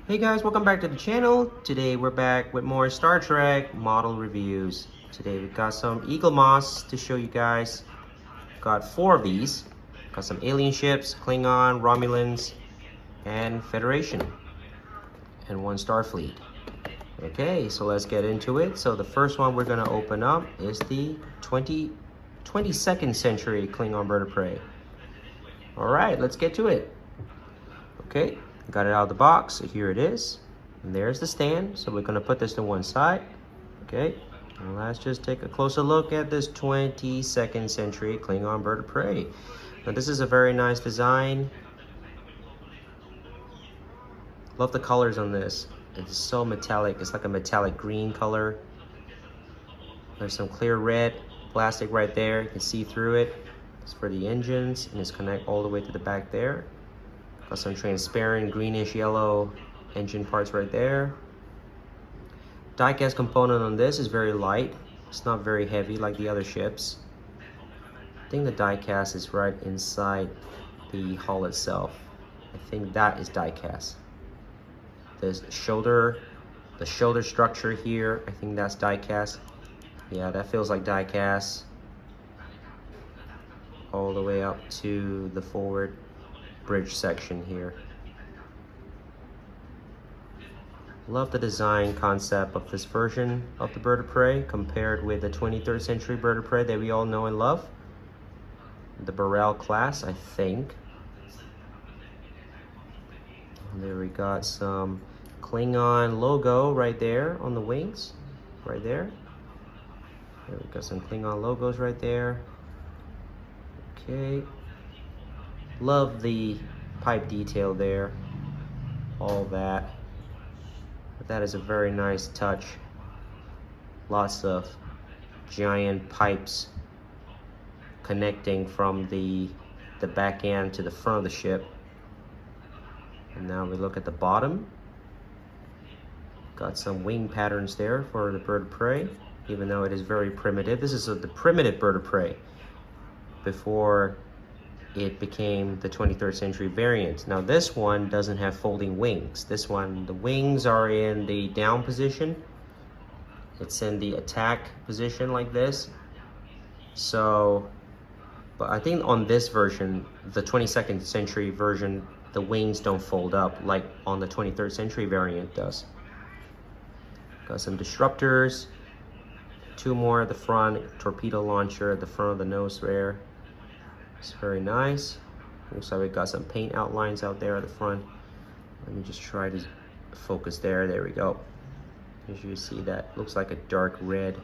Hey guys, welcome back to the channel. Today we're back with more Star Trek model reviews. Today we've got some Eaglemoss to show you guys. Got 4 of these. Got some alien ships, Klingon, Romulans, and Federation. And 1 Starfleet. Okay, so let's get into it. So the first one we're going to open up is the 22nd century Klingon Bird of Prey. Alright, let's get to it. Okay, got it out of the box, so here it is. And there's the stand, so we're gonna put this to one side. Okay, and let's just take a closer look at this 22nd century Klingon Bird of Prey. Now this is a very nice design. Love the colors on this. It's so metallic, it's like a metallic green color. There's some clear red plastic right there, you can see through it. It's for the engines, and it's connect all the way to the back there. Got some transparent greenish yellow engine parts right there. Die-cast component on this is very light. It's not very heavy like the other ships. I think the die-cast is right inside the hull itself. I think that is die-cast. The shoulder structure here, I think that's die-cast. Yeah, that feels like die-cast. All the way up to the forward bridge section here. Love the design concept of this version of the Bird of Prey compared with the 23rd century Bird of Prey that we all know and love. The Burrell class, I think. And there we got some Klingon logo right there on the wings. Right there. There we got some Klingon logos right there. Okay. Love the pipe detail there, all that. But that is a very nice touch. Lots of giant pipes connecting from the back end to the front of the ship. And now we look at the bottom. Got some wing patterns there for the Bird of Prey, even though it is very primitive. This is the primitive Bird of Prey before it became the 23rd century variant. Now this one doesn't have folding wings. This one, the wings are in the down position. It's in the attack position like this. So, but I think on this version, the 22nd century version, the wings don't fold up like on the 23rd century variant does. Got some disruptors, 2 more at the front, torpedo launcher at the front of the nose there. It's very nice. Looks like we got some paint outlines out there at the front. Let me just try to focus there. There we go. As you see, that looks like a dark red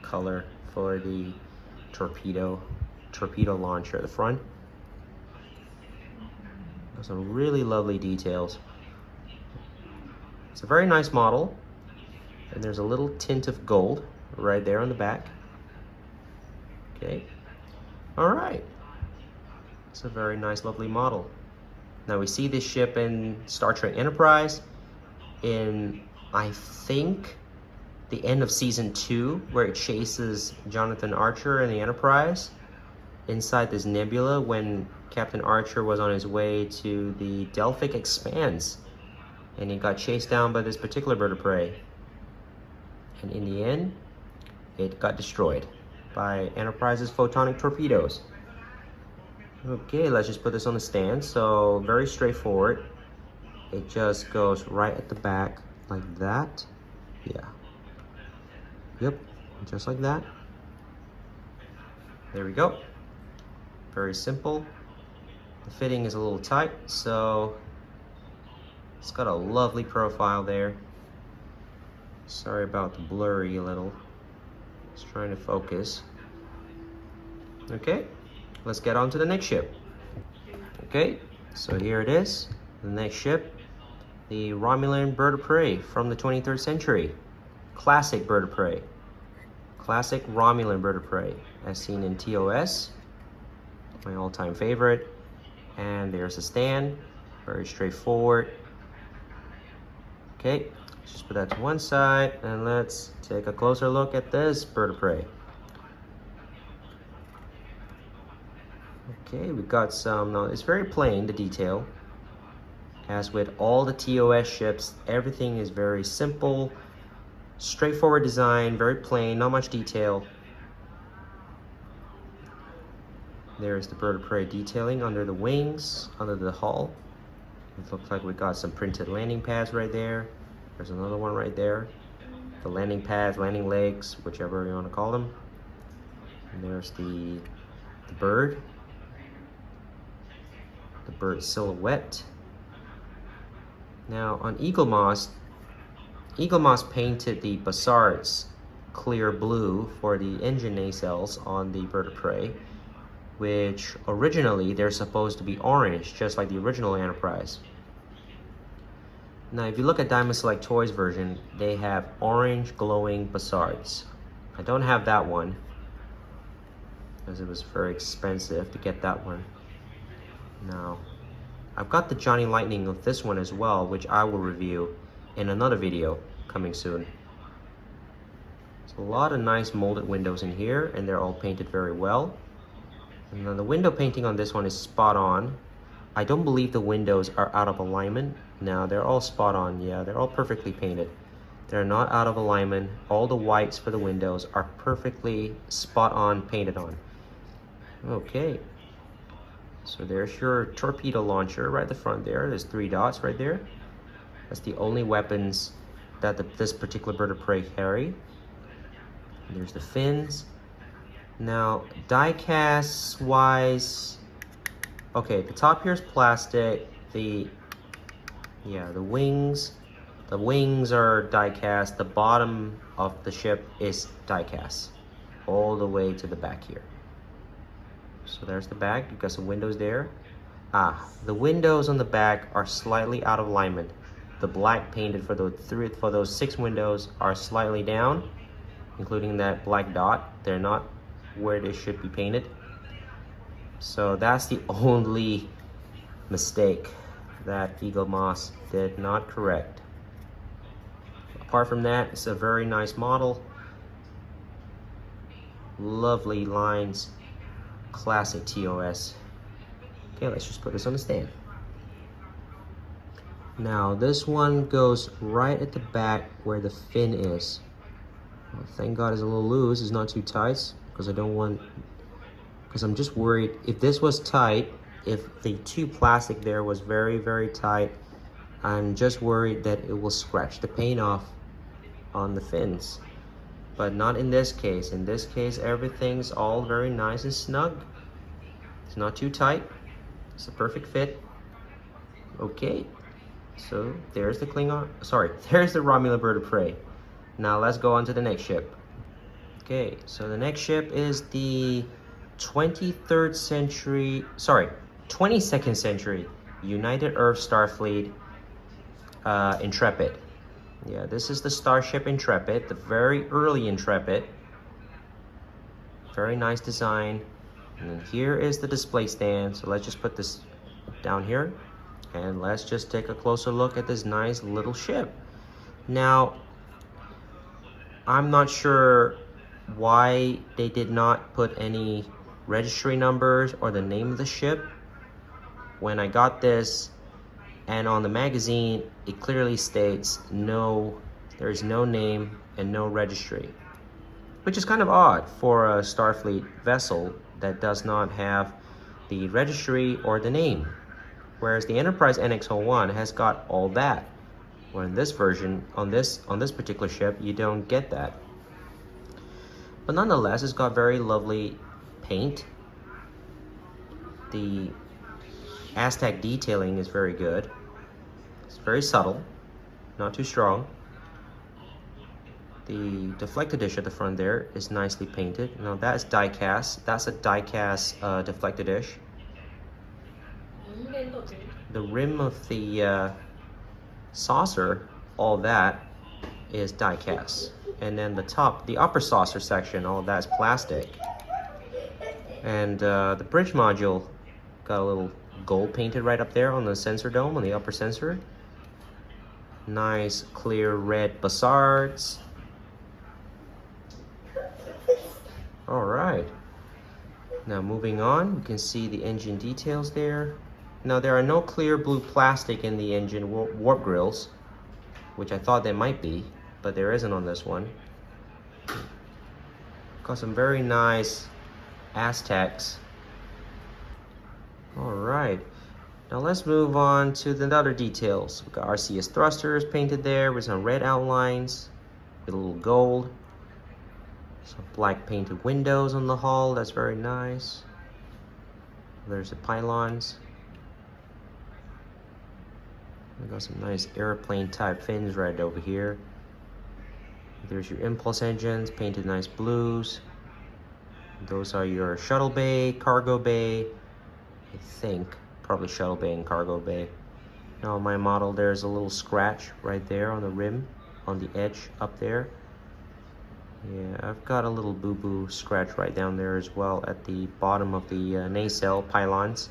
color for the torpedo launcher at the front. Got some really lovely details. It's a very nice model. And there's a little tint of gold right there on the back. Okay. All right. It's a very nice, lovely model. Now we see this ship in Star Trek Enterprise in, I think, the end of season 2, where it chases Jonathan Archer in the Enterprise inside this nebula when Captain Archer was on his way to the Delphic Expanse, and he got chased down by this particular Bird of Prey. And in the end, it got destroyed by Enterprise's photonic torpedoes. Okay, let's just put this on the stand. So very straightforward. It just goes right at the back like that. Yeah. Yep, just like that. There we go. Very simple. The fitting is a little tight, so it's got a lovely profile there. Sorry about the blurry a little. Just trying to focus. Okay. Let's get on to the next ship. Okay, so here it is, the next ship, the Romulan Bird of Prey from the 23rd century. Classic Bird of Prey. Classic Romulan Bird of Prey, as seen in TOS, my all-time favorite. And there's the stand, very straightforward. Okay, let's just put that to one side, and let's take a closer look at this Bird of Prey. Okay, we got some, now it's very plain, the detail. As with all the TOS ships, everything is very simple, straightforward design, very plain, not much detail. There's the Bird of Prey detailing under the wings, under the hull. It looks like we got some printed landing pads right there. There's another one right there. The landing pads, landing legs, whichever you want to call them. And there's the bird. The bird silhouette. Now on Eaglemoss painted the bassarts clear blue for the engine nacelles on the Bird of Prey, which originally they're supposed to be orange, just like the original Enterprise. Now if you look at Diamond Select Toys version, they have orange glowing bassarts. I don't have that one, because it was very expensive to get that one. Now, I've got the Johnny Lightning of this one as well, which I will review in another video coming soon. There's a lot of nice molded windows in here, and they're all painted very well. And then the window painting on this one is spot on. I don't believe the windows are out of alignment. No, they're all spot on. Yeah, they're all perfectly painted. They're not out of alignment. All the whites for the windows are perfectly spot on painted on. Okay. So there's your torpedo launcher right at the front there. There's 3 dots right there. That's the only weapons that this particular Bird of Prey carry. And there's the fins. Now, die cast wise, okay, the top here is plastic. The wings are die cast. The bottom of the ship is die cast, all the way to the back here. So there's the back. You've got some windows there. The windows on the back are slightly out of alignment. The black painted for those 6 windows are slightly down, including that black dot. They're not where they should be painted. So that's the only mistake that Eaglemoss did not correct. Apart from that, it's a very nice model. Lovely lines. Classic TOS. Okay, let's just put this on the stand. Now this one goes right at the back where the fin is. Well, thank God it's a little loose, it's not too tight, because I'm just worried if this was tight, if the 2 plastic there was very, very tight, I'm just worried that it will scratch the paint off on the fins. But not in this case. In this case, everything's all very nice and snug. It's not too tight. It's a perfect fit. Okay, so there's the there's the Romulan Bird of Prey. Now let's go on to the next ship. Okay, so the next ship is the 22nd century United Earth Starfleet Intrepid. Yeah, this is the Starship Intrepid, the very early Intrepid. Very nice design. And then here is the display stand. So let's just put this down here. And let's just take a closer look at this nice little ship. Now, I'm not sure why they did not put any registry numbers or the name of the ship. When I got this, and on the magazine, it clearly states there is no name and no registry, which is kind of odd for a Starfleet vessel that does not have the registry or the name. Whereas the Enterprise NX-01 has got all that. Where in this version, on this particular ship, you don't get that. But nonetheless, it's got very lovely paint. The Aztec detailing is very good. It's very subtle, not too strong. The deflector dish at the front there is nicely painted. Now that is die cast. That's a die cast deflector dish. The rim of the saucer, all that is die cast. And then the upper saucer section, all of that is plastic. And the bridge module got a little gold painted right up there on the sensor dome, on the upper sensor. Nice clear red bassarts. All right. Now moving on, you can see the engine details there. Now there are no clear blue plastic in the engine warp grills, which I thought there might be, but there isn't on this one. Got some very nice Aztecs. All right, now let's move on to the other details. We've got RCS thrusters painted there with some red outlines, with a little gold. Some black painted windows on the hull, that's very nice. There's the pylons. We got some nice airplane type fins right over here. There's your impulse engines, painted nice blues. Those are your shuttle bay, cargo bay, I think. Probably shuttle bay and cargo bay. Now on my model, there's a little scratch right there on the rim, on the edge up there. Yeah, I've got a little boo-boo scratch right down there as well at the bottom of the nacelle pylons.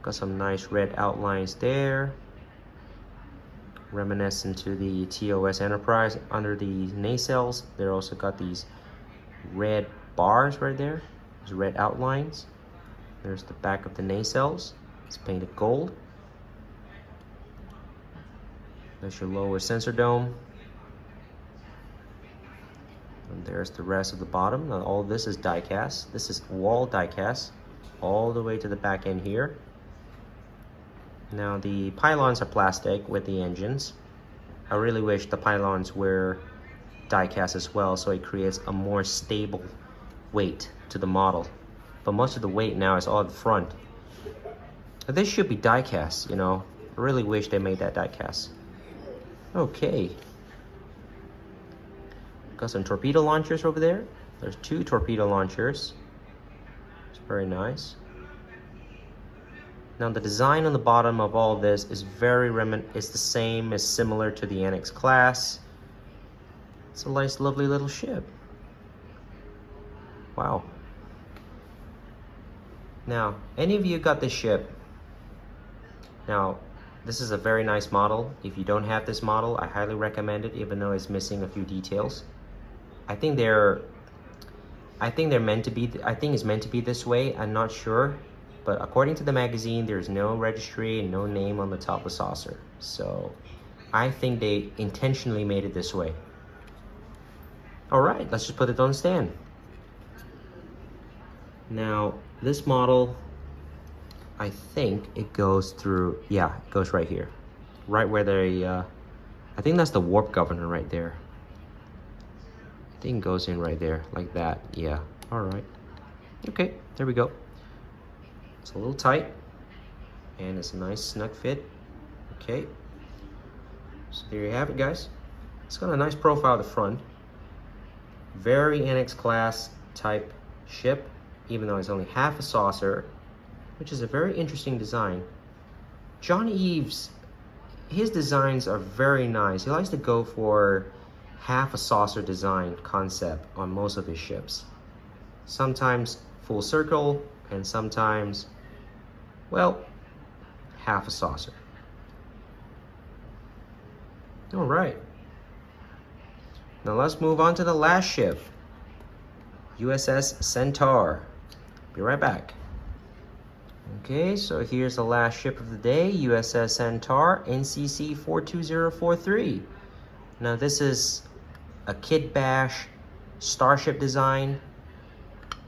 Got some nice red outlines there, reminiscent to the TOS Enterprise. Under the nacelles, they're also got these red bars right there, these red outlines. There's the back of the nacelles, it's painted gold. There's your lower sensor dome. And there's the rest of the bottom. Now all this is die cast. This is wall die cast all the way to the back end here. Now the pylons are plastic with the engines. I really wish the pylons were die cast as well, so it creates a more stable weight to the model. But most of the weight now is all at the front. This should be die cast, you know. I really wish they made that die cast. Okay. Got some torpedo launchers over there. There's 2 torpedo launchers. It's very nice. Now the design on the bottom of all this is it's the same as similar to the NX class. It's a nice, lovely little ship. Wow. Now, any of you got this ship? Now, this is a very nice model. If you don't have this model, I highly recommend it, even though it's missing a few details. I think it's meant to be this way. I'm not sure, but according to the magazine, there's no registry and no name on the top of the saucer. So I think they intentionally made it this way. All right, let's just put it on the stand. Now, this model, I think it goes through, yeah, it goes right here. Right where I think that's the warp governor right there. I think it goes in right there, like that, yeah. All right, okay, there we go. It's a little tight, and it's a nice snug fit. Okay, so there you have it, guys. It's got a nice profile at the front. Very NX class type ship, even though it's only half a saucer, which is a very interesting design. John Eves, his designs are very nice. He likes to go for half a saucer design concept on most of his ships. Sometimes full circle, and sometimes, well, half a saucer. All right. Now let's move on to the last ship, USS Centaur. Be right back. Okay, so here's the last ship of the day, USS Centaur, NCC 42043. Now this is a kitbash Starship design.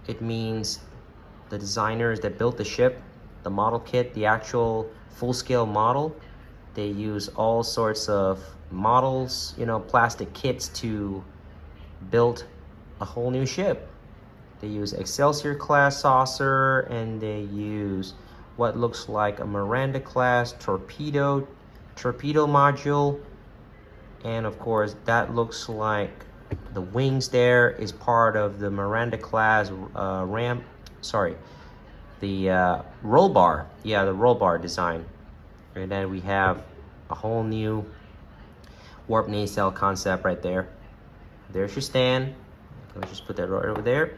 It means the designers that built the ship, the model kit, the actual full-scale model, they use all sorts of models, you know, plastic kits to build a whole new ship. They use Excelsior class saucer, and they use what looks like a Miranda class torpedo module, and of course that looks like the wings there is part of the Miranda class roll bar. Yeah, the roll bar design. And then we have a whole new warp nacelle concept right there. There's your stand. Let's just put that right over there.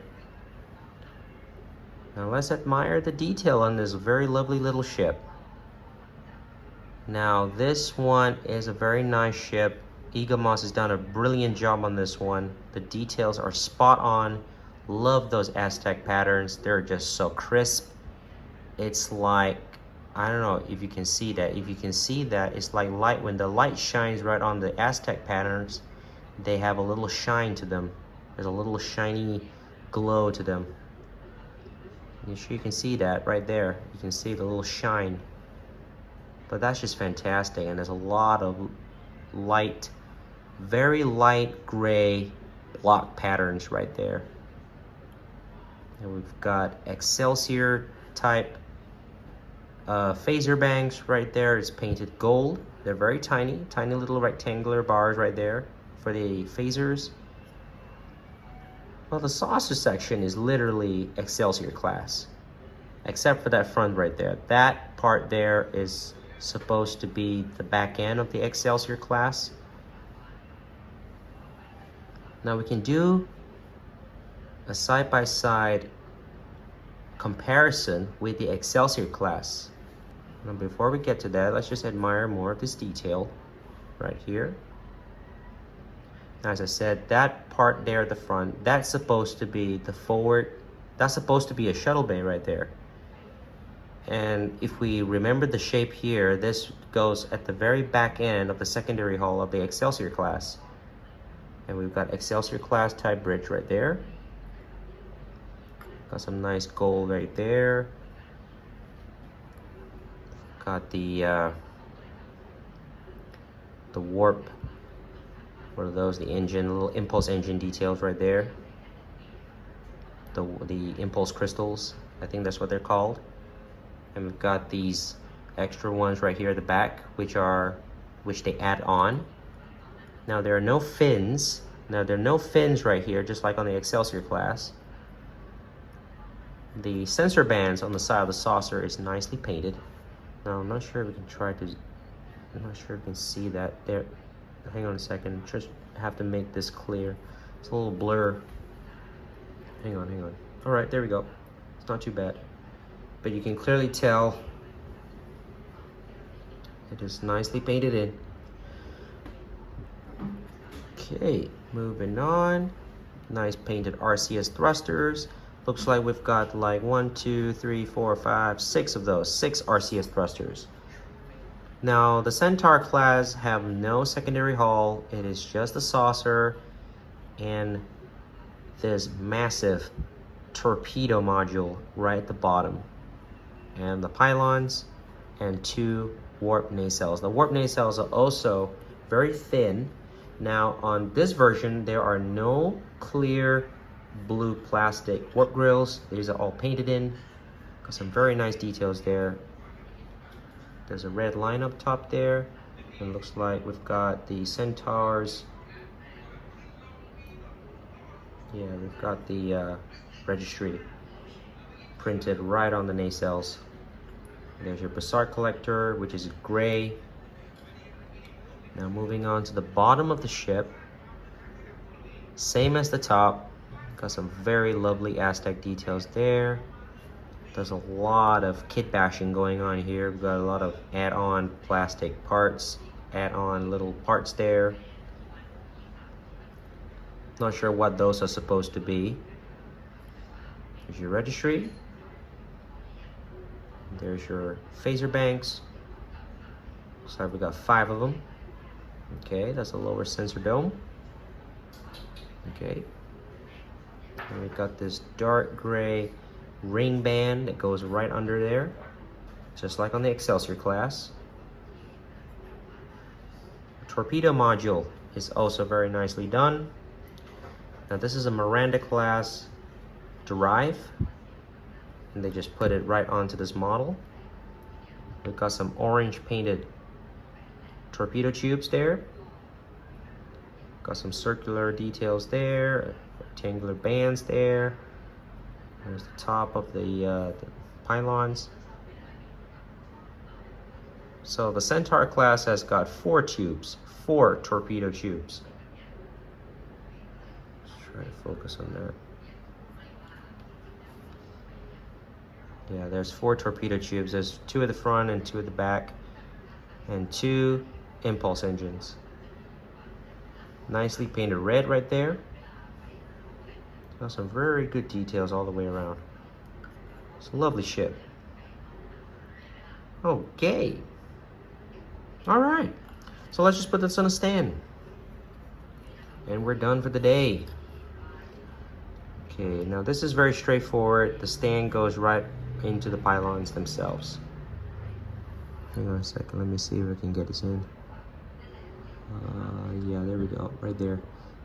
Now let's admire the detail on this very lovely little ship. Now this one is a very nice ship. Eaglemoss has done a brilliant job on this one. The details are spot on. Love those Aztec patterns. They're just so crisp. It's like I don't know if you can see that. If you can see that, it's like light. When the light shines right on the Aztec patterns, they have a little shine to them. There's a little shiny glow to them. You can see that right there. You can see the little shine. But that's just fantastic. And there's a lot of light, very light gray block patterns right there. And we've got Excelsior type phaser banks right there. It's painted gold. They're very tiny, tiny little rectangular bars right there for the phasers. Well, the saucer section is literally Excelsior class, except for that front right there. That part there is supposed to be the back end of the Excelsior class. Now we can do a side-by-side comparison with the Excelsior class. Now before we get to that, let's just admire more of this detail right here. As I said, that part there at the front, that's supposed to be the forward, that's supposed to be a shuttle bay right there. And if we remember the shape here, this goes at the very back end of the secondary hull of the Excelsior class. And we've got Excelsior class type bridge right there. Got some nice gold right there. Got the warp. What are those? The engine, little impulse engine details right there. The impulse crystals, I think that's what they're called. And we've got these extra ones right here at the back, which they add on. Now there are no fins. Now there are no fins right here, just like on the Excelsior class. The sensor bands on the side of the saucer is nicely painted. Now I'm not sure if we can I'm not sure if we can see that there. Hang on a second, just have to make this clear. It's a little blur. Hang on. All right, there we go. It's not too bad. But you can clearly tell it is nicely painted in. Okay, moving on. Nice painted RCS thrusters. Looks like we've got like 1, 2, 3, 4, 5, 6 of those. 6 RCS thrusters. Now, the Centaur class have no secondary hull. It is just the saucer and this massive torpedo module right at the bottom. And the pylons and 2 warp nacelles. The warp nacelles are also very thin. Now, on this version, there are no clear blue plastic warp grills. These are all painted in. Got some very nice details there. There's a red line up top there. It looks like we've got the Centaurs. Yeah, we've got the registry printed right on the nacelles. There's your Bassart collector, which is gray. Now moving on to the bottom of the ship. Same as the top. Got some very lovely Aztec details there. There's a lot of kit bashing going on here. We've got a lot of add-on plastic parts, add-on little parts there. Not sure what those are supposed to be. There's your registry. There's your phaser banks. Looks like we got 5 of them. Okay, that's a lower sensor dome. Okay. And we've got this dark gray ring band that goes right under there, just like on the Excelsior class. The torpedo module is also very nicely done. Now this is a Miranda class derive, and they just put it right onto this model. We've got some orange painted torpedo tubes there. Got some circular details there, rectangular bands there. There's the top of the pylons. So the Centaur class has got 4 tubes, 4 torpedo tubes. Let's try to focus on that. Yeah, there's 4 torpedo tubes. There's 2 at the front and 2 at the back, and 2 impulse engines. Nicely painted red right there. Got some very good details all the way around. It's a lovely ship. Okay. All right. So let's just put this on a stand. And we're done for the day. Okay, now this is very straightforward. The stand goes right into the pylons themselves. Hang on a second, let me see if I can get this in. Yeah, there we go, right there.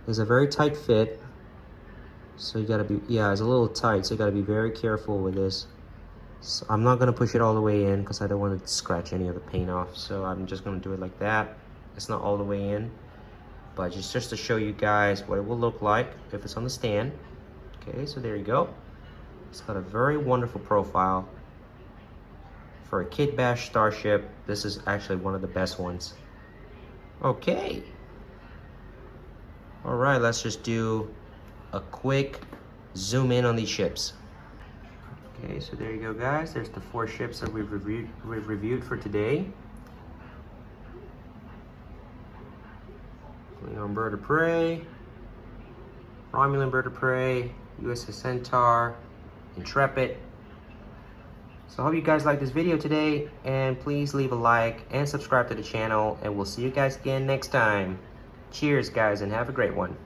There's a very tight fit. So you gotta be, yeah, it's a little tight, so you gotta be very careful with this. So I'm not gonna push it all the way in because I don't want to scratch any of the paint off. So I'm just gonna do it like that. It's not all the way in, but just to show you guys what it will look like if it's on the stand. Okay, so there you go. It's got a very wonderful profile. For a kitbash Starship, this is actually one of the best ones. Okay. All right, let's just do a quick zoom in on these ships. Okay, so there you go, guys. There's the 4 ships that we've reviewed for today. Klingon Bird of Prey, Romulan Bird of Prey, USS Centaur, Intrepid. So I hope you guys liked this video today, and please leave a like and subscribe to the channel, and we'll see you guys again next time. Cheers, guys, and have a great one.